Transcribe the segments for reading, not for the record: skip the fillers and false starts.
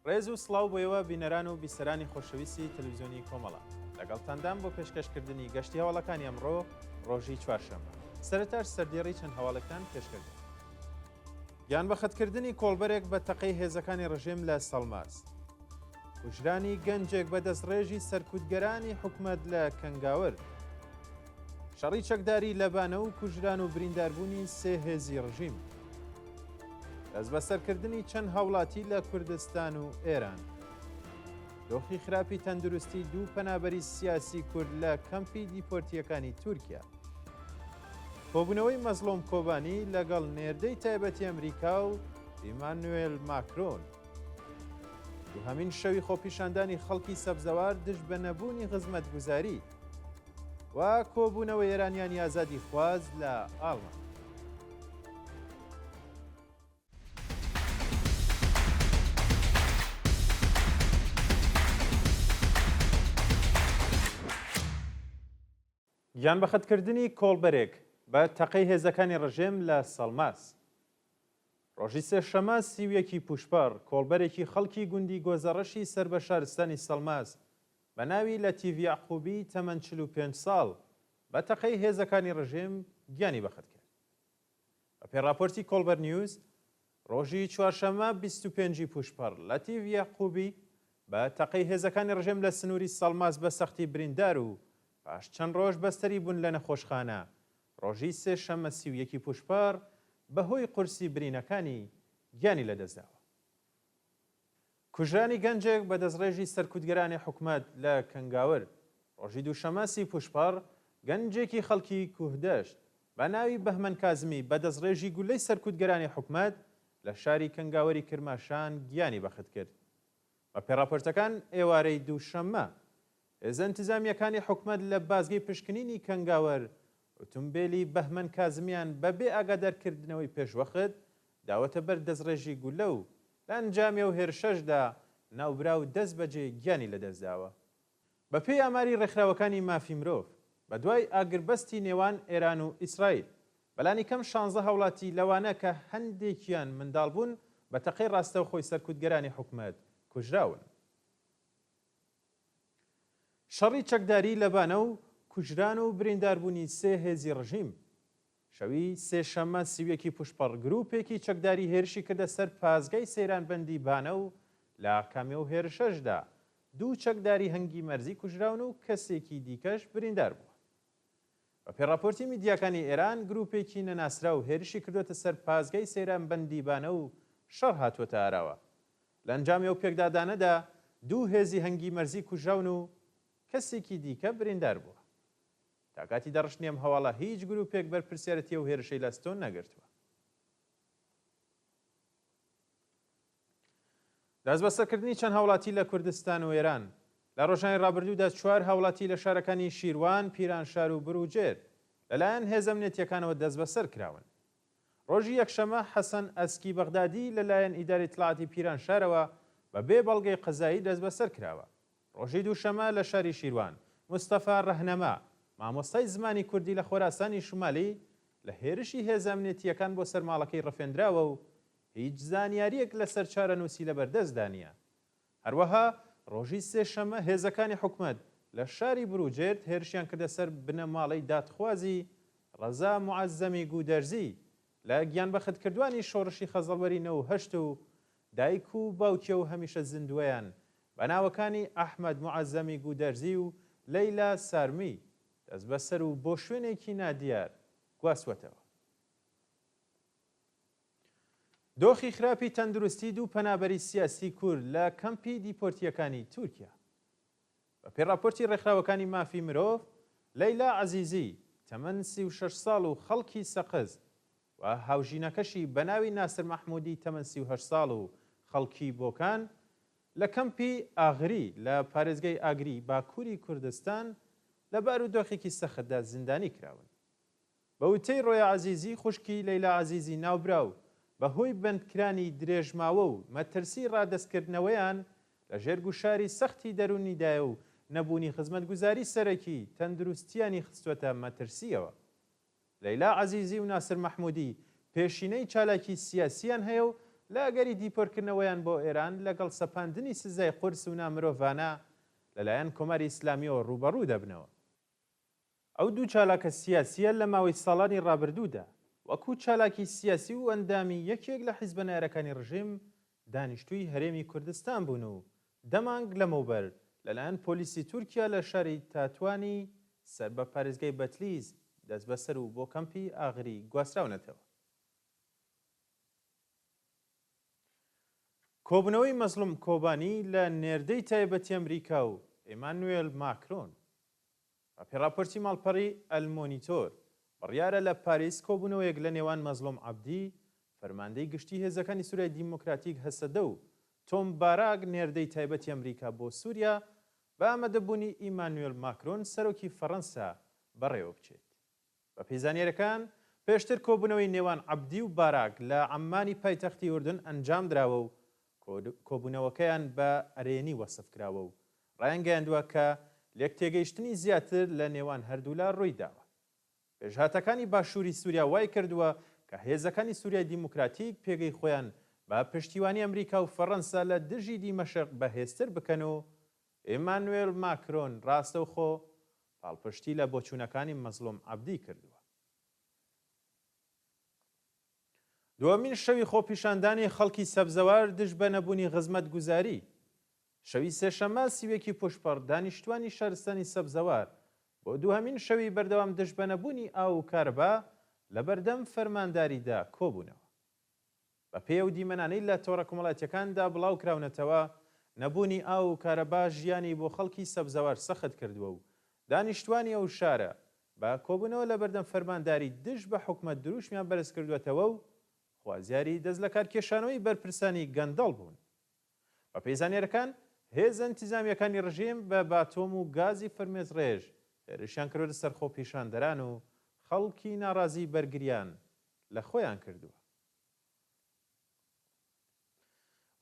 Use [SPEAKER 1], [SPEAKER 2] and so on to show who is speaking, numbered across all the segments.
[SPEAKER 1] ڕێز و سڵاو بۆیەوە بینەران و بیسەرانی خۆشەویستی تەلەڤیزیۆنی کۆمەڵە لەگەڵتاندام بۆ پێشکەشکردنی گەشتی هەواڵەکانی ئەمڕۆ ڕۆژی چوارشەممە. سەرەتاش سەردێڕی چەند هەواڵەکان پێشکەشکرد. گیان بەخەتکردنی کۆڵبەرێک بە تەقەی هێزەکانی ڕژیم لە سەڵماس. کوژرانی گەنجێک بە دەستڕێژی سەرکوتگەرانی حکومەت لە کەنگاور. شەڕی چەکداری لەبانە و کوژران و برینداربوونی سێ هێزی ڕژیم. دەست بەسەرکردنی چەند هاوڵاتی لە کوردستان و ئێران. دۆخی خراپی تەندروستی دوو پەنابەری سیاسی کورد لە کەمپی دیپۆرتیەکانی تورکیا. کۆبوونەوەی مەزلۆم کۆبانی لەگەڵ نێردەی تایبەتی ئەمریکا و ئیمانوێل ماکرۆن. دووهەمین شەوی خۆپیشاندانی خەڵکی سەبزەوار دژ بە نەبوونی خزمەتگوزاری و کۆبوونەوەی ئێرانیانی ئازادی خواز لە ئاڵمان. گیان بەخەتکردنی کۆڵبەرێک بە تەقەی هێزەکانی ڕژێم لە سەڵماس. ڕۆژی سێشەمە سیویەکی پوشپەر کۆڵبەرێکی خەڵکی گوندی گۆزەڕەشی سەر بە شارستانی سەڵماس بە ناوی لەتیڤ یاعقوبی تەمەن 45 ساڵ بە تەقەی هێزەکانی ڕژێم گیانی بەخەت کرد. بە پێڕاپۆرتی کۆڵبەر نیوز ڕۆژی چوارشەمە 25 پوشپەر لەتیڤ یاعقوبی بە تەقەی هێزەکانی ڕژێم لە سنووری سەڵماس بە سەختی بریندار و پاش چەند ڕۆژ بەستەری بوون لە نەخۆشخانە. ڕۆژی سێشەمە سیویەکی پوشپەر بەهۆی قورسی برینەکانی گیانی لەدەستداوە. کوژرانی گەنجێک بە دەستڕێژی سەرکوتگەرانی حکومەت لە کەنگاور. ڕۆژی دووشەمە سی پوشپەر گەنجێکی خەڵکی کوهدەشت بە ناوی بەهمەن کازمی بە دەستڕێژی گولەی سەرکوتگەرانی حکومەت لە شاری کەنگاوەری کرماشان گیانی بەخت کرد. بە پێڕاپۆرتەکان ئێوارەی دووشەممە هێزە ئینتیزامیەکانی حکومەت لە بازگەی پشکنینی کەنگاوەر ئۆتۆمبێلی بەهمەن کازمیان بەبێ ئاگادارکردنەوەی پێشوەخت داوەتە بەر دەستڕێژی گولە و لە ئەنجامی ئەو هێرشەشدا ناوبراو 10 بەجێ گیانی لەدەستداوە. بە پێی ئاماری ڕێکخراوەکانی مافی مرۆڤ بە دوای ئاگربەستی نێوان ئێران و ئیسرائیل بەلانی کەم 16 هەوڵاتی لەوانە کە هەندێکیان منداڵ بوون بە تەقەی ڕاستەوخۆی سەرکوتگەرانی حکومەت کوژراون. شەڕی چەکداری لەبانە و کوژران و برینداربوونی سێ هێزی ڕژیم. شەوی سێشەمە سیویەکی پوشپەر گروپێکی چەکداری هێرشی کردە سەر پازگای سەیرانبەندی بانە و لە کامێ و هێرشەشدا دوو چەکداری هەنگی مەرزی کوژراون و کەسێکی دیکەش بریندار بووە. بە پێڕاپۆرتی میدیاکانی ئێران گروپێکی نەناسرا و هێرشی کردوێتە سەر پازگای سەیرانبەندی بانە و شەڕ هاتووەتە ئاراوە. لە ئەنجامی ئەو پێکدادانەدا دوو هێزی هەنگی مەرزی کوژراون و کەسێکی دیکە بریندار بووە. تا کاتی دەڕشتنی ئەم هەواڵە هیچ گروپێک بەرپرسیارەتی و هێرشەی لەستۆن نەگرتووە. دەست بەسەرکردنی چەند هاوڵاتی لە کوردستان و ئێران. لە ڕۆژانی ڕابردوودا 4 هاوڵاتی لە شارەکانی شیروان، پیرانشار و بروجێر لەلایەن هێزە منێتیەکانەوە دەست بەسەر کراون. ڕۆژی یەکشەمە حەسەن ئەسکی بەغدادی لەلایەن ئیداری ئیتلاعاتی پیرانشارەوە بە بێ بەڵگەی قەزایی دەست بەسەر کراوە. ڕۆژی دووشەمە لە شاری شیروان مستەفا ڕەهنەما مامۆستای زمانی کوردی لە خۆراسانی شمالی لە هێرشی هێزە ئەمنیەتیەکان بۆ سەرماڵەکەی ڕەفێنراوە و هیچ زانیاریەک لەسەر چارەنووسی لەبەردەستدانیە. هەروەها ڕۆژی سێشەمە هێزەکانی حکومەت لە شاری بروجێرد هێرشیان کردە سەر بنەماڵەی دادخوازی ڕەزا موعەزەمی گودەرزی لە گیان بەخەتکردوانی شۆڕشی خەزەڵوەری 98 و دایک و باوکیە و هەمیشە زیندوەیان بە ناوەکانی ئەحمەد موعەزەمی گودەرزی و لەیلا سارمی دەست بەسەر و بۆ شوێنێکی نادیار گواستوەتەوە. دۆخی خراپی تەندروستی دوو پەنابەری سیاسی کورد لە کەمپی دیپۆرتیەکانی تورکیا. بە پێڕاپۆرتی ڕێکخراوەکانی مافی مرۆڤ لەیلا عەزیزی تەمەن 36 ساڵ و خەڵکی سەقز و هاوژینەکەشی بە ناوی ناسر مەحموودی تەمەن 38 ساڵ و خەڵکی بۆکان لە کەمپی ئاغری لە پارێزگای ئاگری باکووری کوردستان لە بارودۆخێکی سەختدا زیندانی کراون. بە وتەی ڕۆیا عەزیزی خوشکی لەیلا عەزیزی ناوبراو بەهۆی بەندکرانی درێژماوە و مەترسی ڕادەستکردنەوەیان لە ژێرگوشاری سەختی دەرونیدایە و نەبوونی خزمەتگوزاری سەرەکی تەندروستیانی خستوەتە مەترسیەوە. لەیلا عەزیزی و ناسر مەحموودی پێشینەی چالاکی سیاسیان هەیە و لە ئەگەری دیپۆرکردنەوەیان بۆ ئێران لەگەڵ سەپاندنی سزای قورس و نامرۆڤانە لەلایەن کۆماری ئیسلامیەوە ڕوبەڕوو دەبنەوە. ئەو دوو چالاکە سیاسیە لە ماوەی ساڵانی ڕابردوودا وەکو چالاکی سیاسی و ئەندامی یەکێک لە حیزبەنایەرەکانی ڕژیم دانیشتووی هەرێمی کوردستان بوون و دەمانگ لەمەوبەر لەلایەن پۆلیسی تورکیا لە شاری تاتوانی سەر بە پارێزگای بەتلیز دەست بەسەر و بۆ کەمپی ئاغری گواستراونەتەوە. کۆبنەوەی مەزلوم کۆبانی لە نێردەی تایبەتی ئەمریکا و ئێمانوێل ماکرۆن. پێڕاپۆرتی ماڵپەڕی ئەلمۆنیتۆر بڕیارە لە پاریس کۆبوونەوەیەک لە نێوان مەزلوم عەبدی فەرماندەی گشتی هێزەکانی سوورای دیموکراتیک هەسەدە و تۆم باراگ نێردەی تایبەتی ئەمریکا بۆ سووریا بە ئامادەبوونی ئیمانوێل ماکرۆن سەرۆکی فەڕەنسا بەڕێوە بچێت. بە پێزانیەرەکان پێشتر کۆبوونەوەی نێوان عەبدی و باراگ لە عەمانی پایتەختی ئوردن ئەنجام دراوە و کۆبوونەوەکەیان بە ئەرێنی وەسف کراوە و ڕایانگەیاندووە کە لێک تێگەیشتنی زیاتر لە نێوان هەردوولا ڕووی داوە. پێشهاتەکانی باشووری سووریا وای کردووە کە هێزەکانی سووریای دیموکراتیک پێگەی خۆیان بە پشتیوانی ئەمریکا و فەڕەنسا لە دژی دیمەشق بەهێزتر بکەن و ئێمانوێل ماکرۆن ڕاستەوخۆ پاڵپشتی لە بۆچوونەکانی مەزلوم عەبدی کردووە. دووەمین شەوی خۆپیشاندانی خەڵکی سەبزەوار دژ بە نەبوونی خزمەت گوزاری. شەوی سێشەممە سیوێکی پشتپەڕ دانیشتوانی شارستانی سەبزەوار بۆ دووهەمین شەوی بەردەوام دژ بە نەبوونی ئاو و کارەبا لە بەردەم فەرمانداریدا کۆبوونەوە. بە پێ و دیمەنانەی لە تۆڕە کۆمەڵاتیەکاندا بڵاو کراونەتەوە نەبوونی ئاو و کارەبا ژیانی بۆ خەڵکی سەبزەوار سەخت کردووە و دانیشتوانی ئەو شارە بە کۆبوونەوە لە بەردەم فەرمانداری دژ بە حکومەت دروشمیان بەرز کردوێتەوە و خوازیاری دەست لە کارکێشانەوەی بەرپرسانی گەندەڵ بوون. بە پێزانیەرەکان هێز ئەنتیزامیەکانی ڕژیم بە باتۆم و گازی فەرمێز ڕێژ هێرشیان کردوە سەر خۆپیشاندەران و خەڵکی ناڕازی بەرگریان لە خۆیان کردووە.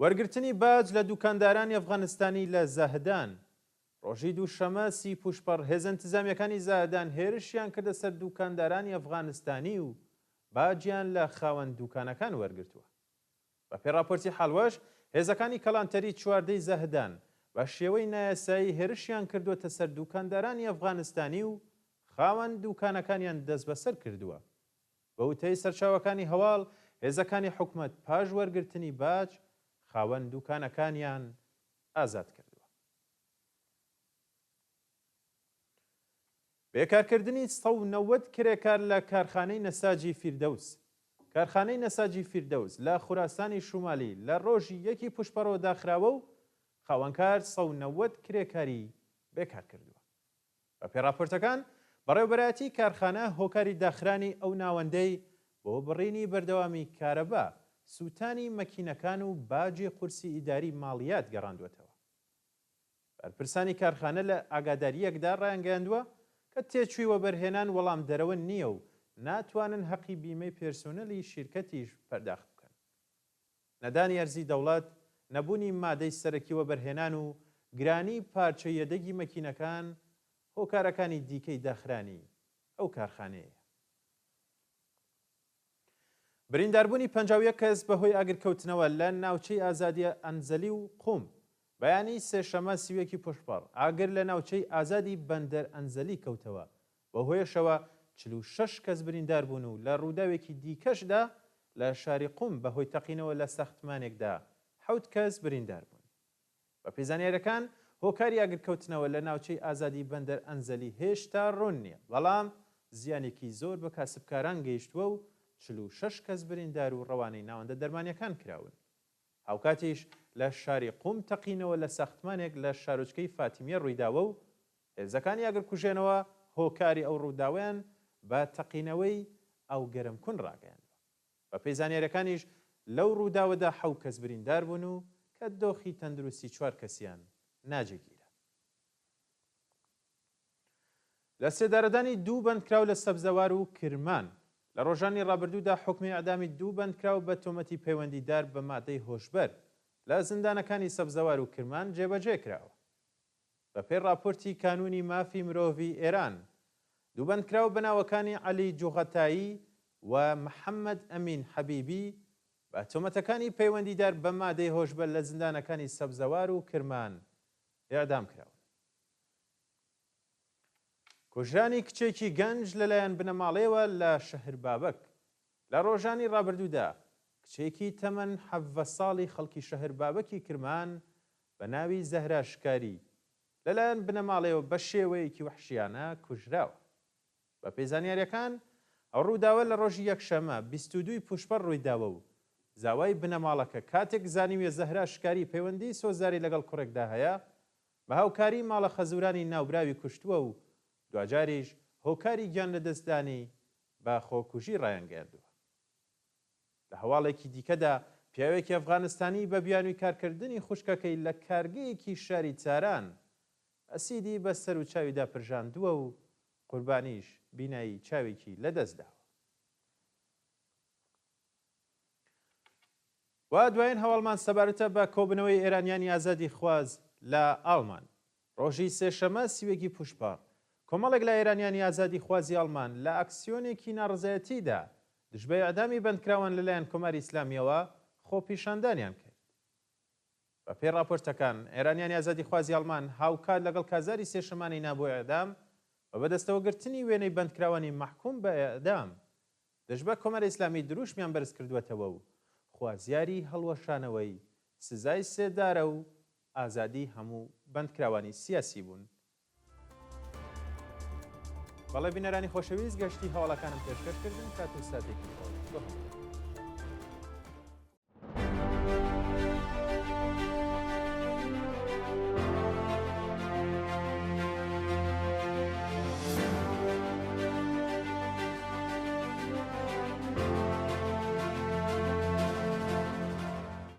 [SPEAKER 1] وەرگرتنی باج لە دوکاندارانی ئەفغانستانی لە زاهدان. ڕۆژی دووشەمە سی پوشپەڕ هێز ئەنتیزامیەکانی زاهدان هێرشیان کردە سەر دوکاندارانی ئەفغانستانی و باجیان لە خاوەن دوکانەکان وەرگرتووە. بە پێڕاپۆرتی حاڵوەش هێزەکانی کەڵانتەری چواردەی زەهدان بە شێوەی نایاسایی هێرشیان کردووەتە سەر دوکاندارانی ئەفغانستانی و خاوەن دوکانەکانیان دەست بەسەر کردووە. بە وتەی سەرچاوەکانی هەواڵ هێزەکانی حکومەت پاش وەرگرتنی باج خاوەن دوکانەکانیان ئازاد کردووە. بێکارکردنی 190 کرێکار لە کارخانەی نەساجی فیردەوس. کارخانەی نەساجی فیردەوس لە خوراسانی شومالی لە ڕۆژی یەکی پشپەڕەوە داخراوە و خاوەنکار 190 کرێکاری بێکار کردووە. بە پێڕاپۆرتەکان بەڕێوەبەرایەتی کارخانە هۆکاری داخرانی ئەو ناوەندەی بۆ بڕینی بەردەوامی کارەبا، سووتانی مەکینەکان و باجی قورسی ئیداری ماڵیات گەڕاندوێتەوە. بەرپرسانی کارخانە لە ئاگاداریەکدا ڕایانگەیاندووە کە تێچووی وەبەرهێنان وەڵام دەرەوە نییە و ناتوانن حەقی بیمەی پێرسۆنەلی شیرکەتیش پەرداخت بکەن. نەدانی ئەرزی دەوڵەت، نەبوونی مادەی سەرەکی وەبەرهێنان و گرانی پارچە یەدەگی مەکینەکان هۆکارەکانی دیکەی داخرانی ئەو کارخانەیە. برینداربوونی 51 کەس بەهۆی ئاگرکەوتنەوە لە ناوچەی ئازادیە ئەنزەلی و قوم. بەیانی سێشەمە سیوێکی پشپەڕ ئاگر لە ناوچەی ئازادی بەندەر ئەنزەلی کەوتەوە. بەهۆیەشەوە 46 کەس بریندار بوون و لە ڕووداوێکی دیکەشدا لە شاری قوم بەهۆی تەقینەوە لە سەختمانێکدا 7 کەس بریندار بوون. بە پێزانیارەکان هۆکاری ئاگرکەوتنەوە لە ناوچەی ئازادی بەندەر ئەنزەلی هێشتا ڕوون نییە، بەڵام زیانێکی زۆر بە کاسبکاران گەیشتووە و 46 کەس بریندار و ڕەوانەی ناوەندە دەرمانیەکان کراون. هاوکاتیش لە شاری قوم تەقینەوە لە سەختمانێک لە شارۆچکەی فاتیمیە ڕوویداوە و هێزەکانی ئاگرکوژێنەوە هۆکاری ئەو ڕووداویان بە تەقینەوەی ئەو گەرمکون ڕاگەیاندوە. بە پێزانیارەکانیش لەو ڕووداوەدا 7 کەس بریندار بوون و کە دۆخی تەندروستی 4 کەسیان ناجێگیرە. لە سێدارەدانی 2 بەندکراو لە سەبزەوار و کرمان لە ڕۆژانی ڕابردوودا حکمی ئەعدامی 2 بەندکراو بە تۆمەتی پەیوەندیدار بە مادەی هۆشبەر لە زیندانەکانی سەبزەوار و کرمان جێبەجێ کراوە. بە پێی راپۆرتی کانونی مافی مرۆڤی ئێران، 2 بەندکراو بەناوەکانی عەلی جوغەتایی و محەممەد ئەمین حەبیبی بە تۆمەتەکانی پەیوەندیدار بە مادەی هۆشبەر لە زیندانەکانی سەبزەوار و کرمان ئێعدام کراون. کوژرانی کچێکی گەنج لەلایەن بنەماڵەیەوە لە شەهر بابەک. لە ڕۆژانی ڕابردوودا کچێکی تەمەن 17 ساڵی خەڵکی شەهر بابەکی کرمان بە ناوی زەهرا شکاری لەلایەن بنەماڵەوە بە شێوەیەکی وحشیانە کوژراوە. بە پێزانیاریەکان ئەو ڕووداوە لە ڕۆژی یەکشەمە 22 پوشپەر ڕوویداوە و زاوای بنەماڵەکە کاتێک زانیویە زەهرا شکاری پەیوەندی سۆزاری لەگەڵ کوڕێکدا هەیە بە هاوکاری ماڵە خەزورانی ناوبراوی کوشتووە و دوجاریش هۆکاری گیان لە دەستدانی بە خۆکوژی ڕایانگەاندووە. لە هەواڵێکی دیکەدا پیاوێکی ئەفغانستانی بە بیانووی کارکردنی خوشکەکەی لە کارگەیەکی شاری چاران ئەسیدی بە سەر و چاویدا پرژاندووە و قوربانیش بینایی چاوێکی لەدەستداوە. وا دوایین هەواڵمان سەبارەتە بە کۆبنەوەی ئێرانیانی ئازادی خواز لە ئاڵمان. ڕۆژی سێشەمە سیوێکی پوشپەر کۆمەڵێک لە ئێرانیانی ئازادی خوازی ئەڵمان لە ئەکسیۆنێکی ناڕزایەتیدا دژبەی ئەعدامی بەندکراوان لەلایەن کۆماری ئیسلامیەوە خۆپیشاندانیان کرد. بە پێی راپۆرتەکان ئێرانیانی ئازادی خوازی ئەڵمان هاوکات لەگەڵ کازاری سێشەمانی نابۆ ئەعدام و بەدەستەوەگرتنی وێنەی بەندکراوانی محکوم بە ئەعدام دژبە کۆمەرە ئیسلامی دروشمیان بەرز کردووەتەوە و خوازیاری هەڵوەشانەوەی سزای سێدارە و ئازادی هەموو بەندکراوانی سیاسی بوون. بەڵێ بینەرانی خۆشەویست گەشتی هەواڵەکانم پێشکەشکردن کات و ساتێکی خۆش.